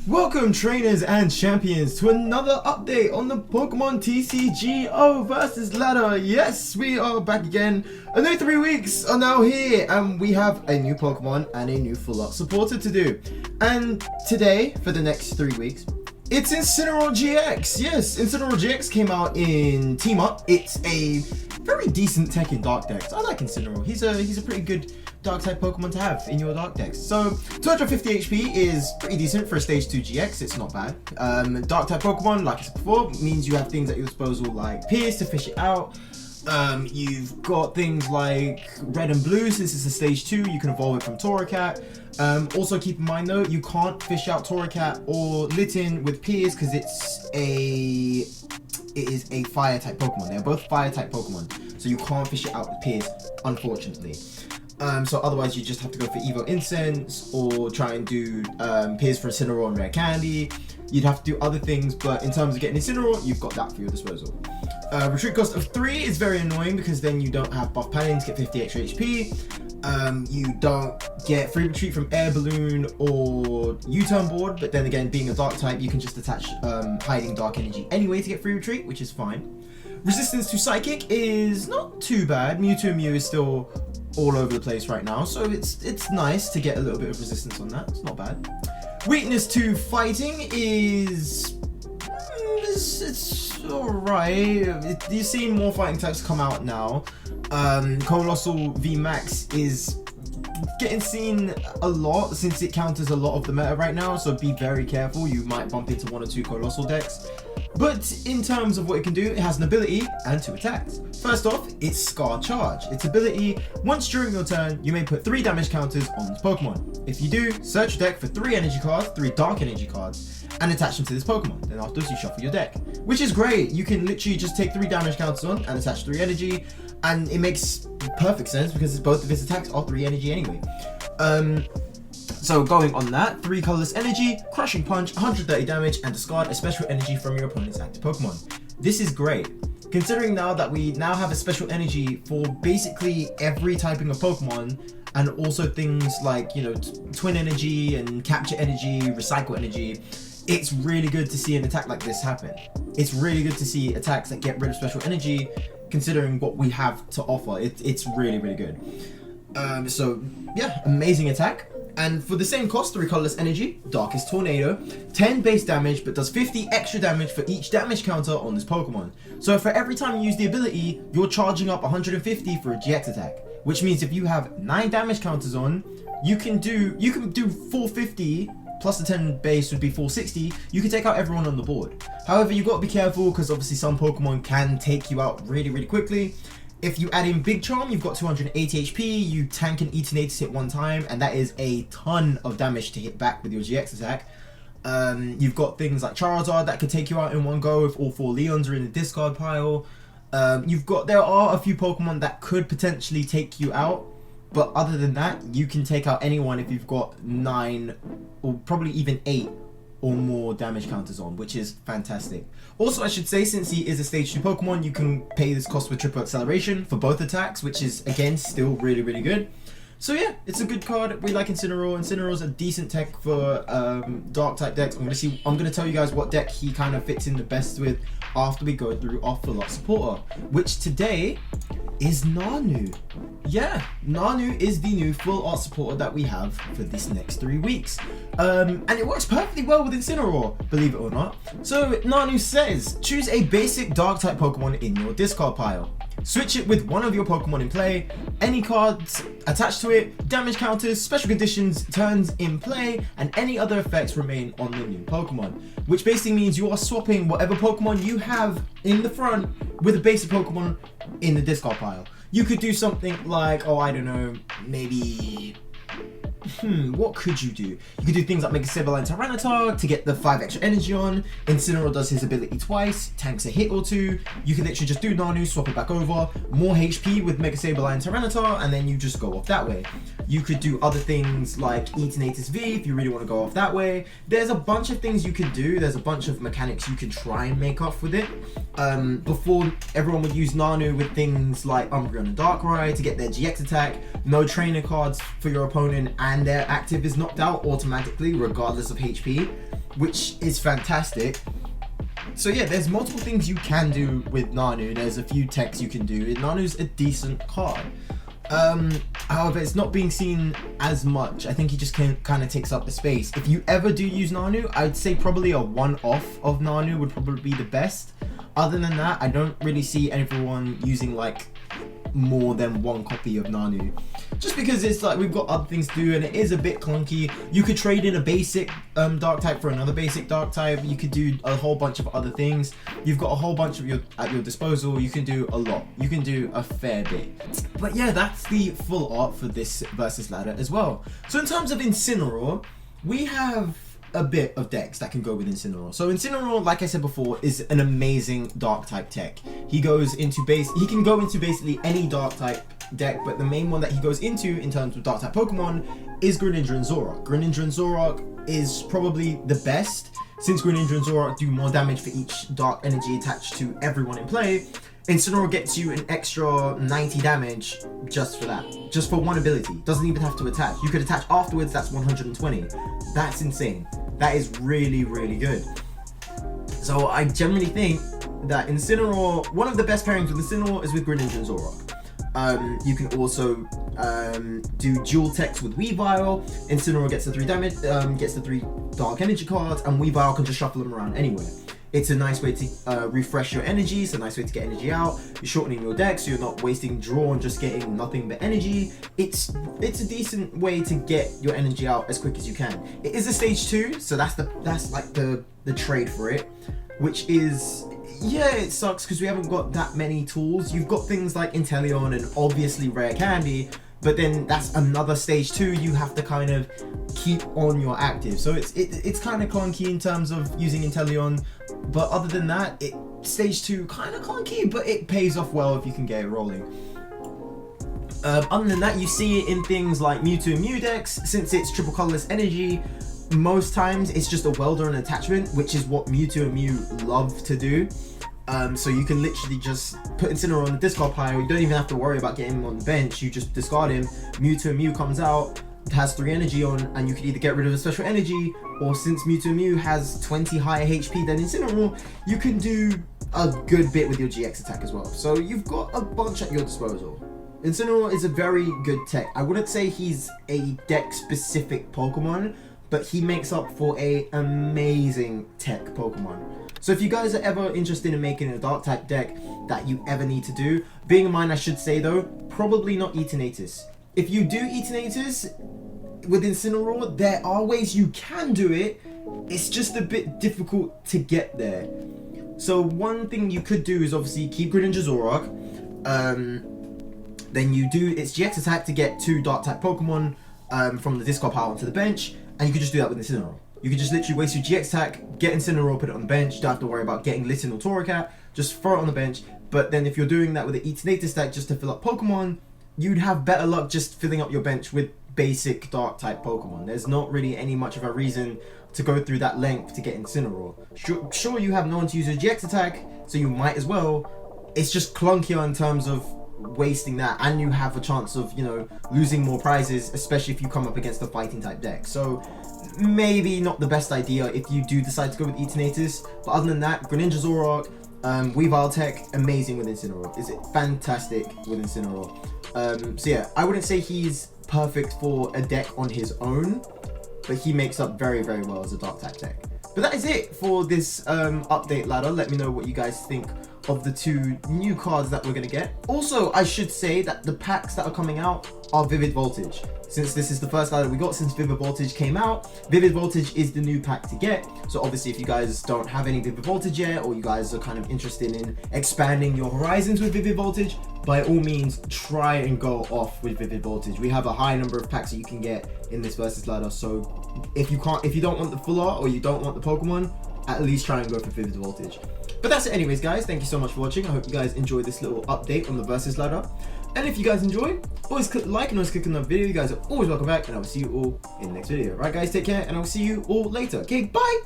Welcome trainers and champions to another update on the Pokemon TCGO versus ladder. Yes, we are back again. A new 3 weeks are now here and we have a new Pokemon and a new full art supporter to do. And today, for the next 3 weeks, it's Incineroar GX. Yes, Incineroar GX came out in Team Up. It's a very decent tech in Dark decks. I like Incineroar. He's a pretty good Dark type Pokemon to have in your Dark decks. So 250 HP is pretty decent for a Stage 2 GX. It's not bad. Dark type Pokemon, like I said before, means you have things at your disposal like Pierce to fish it out. You've got things like Red and Blue. Since it's a Stage 2, you can evolve it from Torracat. Also keep in mind though, you can't fish out Torracat or Litten with Pierce because it is a fire type Pokemon. They're both fire type Pokemon, so you can't fish it out with Pierce, unfortunately. So otherwise you just have to go for Evo Incense or try and do Pierce for Incineroar and Rare Candy. You'd have to do other things, but in terms of getting Incineroar, you've got that for your disposal. Retreat cost of 3 is very annoying because then you don't have buff padding to get 50 extra HP. You don't get free retreat from Air Balloon or U-turn board, but then again, being a dark type, you can just attach hiding dark energy anyway to get free retreat, which is fine. Resistance to Psychic is not too bad. Mewtwo and Mew is still all over the place right now, so it's nice to get a little bit of resistance on that. It's not bad. Weakness to Fighting is it's alright. You're seeing more fighting types come out now. Colossal V Max is getting seen a lot since it counters a lot of the meta right now, so be very careful. You might bump into 1 or 2 Colossal decks. But in terms of what it can do, it has an ability and 2 attacks. First off, it's Scar Charge. Its ability, once during your turn, you may put 3 damage counters on this Pokemon. If you do, search your deck for 3 energy cards, 3 dark energy cards, and attach them to this Pokemon. Then afterwards you shuffle your deck, which is great. You can literally just take 3 damage counters on and attach 3 energy, and it makes perfect sense because both of its attacks are 3 energy anyway. So going on that, 3 colorless energy, crushing punch, 130 damage, and discard a special energy from your opponent's active Pokemon. This is great, considering now that we now have a special energy for basically every typing of Pokemon, and also things like, you know, twin energy and capture energy, recycle energy. It's really good to see an attack like this happen. It's really good to see attacks that get rid of special energy, considering what we have to offer. It's really, really good. So yeah, amazing attack. And for the same cost, 3 colorless energy, Darkest Tornado, 10 base damage, but does 50 extra damage for each damage counter on this Pokemon. So for every time you use the ability, you're charging up 150 for a GX attack, which means if you have 9 damage counters on, you can do 450 plus the 10 base would be 460. You can take out everyone on the board. However, you've got to be careful because obviously some Pokemon can take you out really, really quickly. If you add in Big Charm, you've got 280 HP, you tank and Eternatus hit 1 time, and that is a ton of damage to hit back with your GX attack. You've got things like Charizard that could take you out in one go if all 4 Leons are in the discard pile. There are a few Pokemon that could potentially take you out, but other than that, you can take out anyone if you've got 9 or probably even 8 or more damage counters on, which is fantastic. Also, I should say, since he is a Stage 2 Pokemon, you can pay this cost with triple acceleration for both attacks, which is, again, still really, really good. So yeah, it's a good card. We like Incineroar. Incineroar's a decent tech for dark type decks. I'm gonna tell you guys what deck he kind of fits in the best with after we go through our full art supporter, which today is Nanu. Yeah, Nanu is the new full art supporter that we have for this next 3 weeks. And it works perfectly well with Incineroar, believe it or not. So Nanu says, choose a basic dark type Pokemon in your discard pile. Switch it with one of your Pokemon in play, any cards attached to it, damage counters, special conditions, turns in play, and any other effects remain on the new Pokemon. Which basically means you are swapping whatever Pokemon you have in the front with a basic Pokemon in the discard pile. You could do something like, oh, I don't know, maybe... what could you do? You could do things like Mega Sableye Tyranitar to get the 5 extra energy on. Incineroar does his ability twice, tanks a hit or 2. You can literally just do Nanu, swap it back over, more HP with Mega Sableye and Tyranitar, and then you just go off that way. You could do other things like Eternatus V if you really want to go off that way. There's a bunch of things you can do. There's a bunch of mechanics you can try and make off with it. Before, everyone would use Nanu with things like Umbreon and Darkrai to get their GX attack, no trainer cards for your opponent, and their active is knocked out automatically regardless of HP. which is fantastic. So yeah, there's multiple things you can do with Nanu. There's a few techs you can do. Nanu's a decent card. However, it's not being seen as much. I think he just kind of takes up the space. If you ever do use Nanu, I'd say probably a one-off of Nanu would probably be the best. Other than that, I don't really see everyone using like more than one copy of Nanu, just because it's like we've got other things to do and it is a bit clunky. You could trade in a basic dark type for another basic dark type. You could do a whole bunch of other things. You've got a whole bunch of at your disposal. You can do a lot. You can do a fair bit. But yeah, that's the full art for this versus ladder as well. So in terms of Incineroar, we have a bit of decks that can go with Incineroar. So Incineroar, like I said before, is an amazing dark type tech. He can go into basically any dark type deck, but the main one that he goes into in terms of dark type Pokemon is Greninja and Zoroark. Greninja and Zoroark is probably the best, since Greninja and Zoroark do more damage for each dark energy attached to everyone in play. Incineroar gets you an extra 90 damage just for that. Just for one ability. Doesn't even have to attach. You could attach afterwards, that's 120. That's insane. That is really, really good. So I generally think that Incineroar, one of the best pairings with Incineroar is with Greninja and Zoroark. You can also do dual techs with Weavile. Incineroar gets the 3 damage, gets the 3 dark energy cards, and Weavile can just shuffle them around anywhere. It's a nice way to refresh your energy. It's a nice way to get energy out. You're shortening your deck, so you're not wasting draw and just getting nothing but energy. It's a decent way to get your energy out as quick as you can. It is a stage 2, so that's like the trade for it, which is, yeah, it sucks because we haven't got that many tools. You've got things like Inteleon and obviously Rare Candy, but then that's another stage 2 you have to kind of keep on your active. So it's kind of clunky in terms of using Inteleon, but other than that, stage 2 kind of clunky, but it pays off well if you can get it rolling. Other than that, you see it in things like Mewtwo and Mew decks. Since it's triple colorless energy, most times it's just a welder and attachment, which is what Mewtwo and Mew love to do. So you can literally just put Incineroar on the discard pile. You don't even have to worry about getting him on the bench. You just discard him. Mewtwo and Mew comes out, has 3 energy on, and you can either get rid of a special energy, or since Mewtwo and Mew has 20 higher HP than Incineroar, you can do a good bit with your GX attack as well. So you've got a bunch at your disposal. Incineroar is a very good tech. I wouldn't say he's a deck-specific Pokemon, but he makes up for an amazing tech Pokemon. So if you guys are ever interested in making a dark type deck that you ever need to do, being in mind I should say though, probably not Eternatus. If you do Eternatus with Incineroar, there are ways you can do it, it's just a bit difficult to get there. So one thing you could do is obviously keep Greninja Zoroark, then you do its GX attack to get 2 dark type Pokemon from the discard pile onto the bench, and you could just do that with Incineroar. You could just literally waste your GX attack, get Incineroar, put it on the bench. You don't have to worry about getting Litten or Torracat. Just throw it on the bench. But then if you're doing that with an Eternatus deck just to fill up Pokemon, you'd have better luck just filling up your bench with basic dark type Pokemon. There's not really any much of a reason to go through that length to get Incineroar. Sure, you have no one to use your GX attack, so you might as well. It's just clunkier in terms of wasting that, and you have a chance of, you know, losing more prizes, especially if you come up against a fighting type deck. So maybe not the best idea if you do decide to go with Eternatus, but other than that, Greninja Zoroark, Weavile tech, amazing with Incineroar. Is it fantastic with Incineroar? So yeah, I wouldn't say he's perfect for a deck on his own, but he makes up very, very well as a dark type deck. But that is it for this update ladder. Let me know what you guys think of the 2 new cards that we're going to get. Also, I should say that the packs that are coming out are Vivid Voltage. Since this is the first ladder we got since Vivid Voltage came out, Vivid Voltage is the new pack to get. So obviously if you guys don't have any Vivid Voltage yet, or you guys are kind of interested in expanding your horizons with Vivid Voltage, by all means try and go off with Vivid Voltage. We have a high number of packs that you can get in this versus ladder, so if you don't want the full art or you don't want the Pokemon, at least try and go for Vivid Voltage. But that's it anyways, guys. Thank you so much for watching. I hope you guys enjoyed this little update on the versus ladder. And if you guys enjoyed, always click like and always click on the video. You guys are always welcome back, and I will see you all in the next video. Right, guys, take care, and I will see you all later. Okay, bye!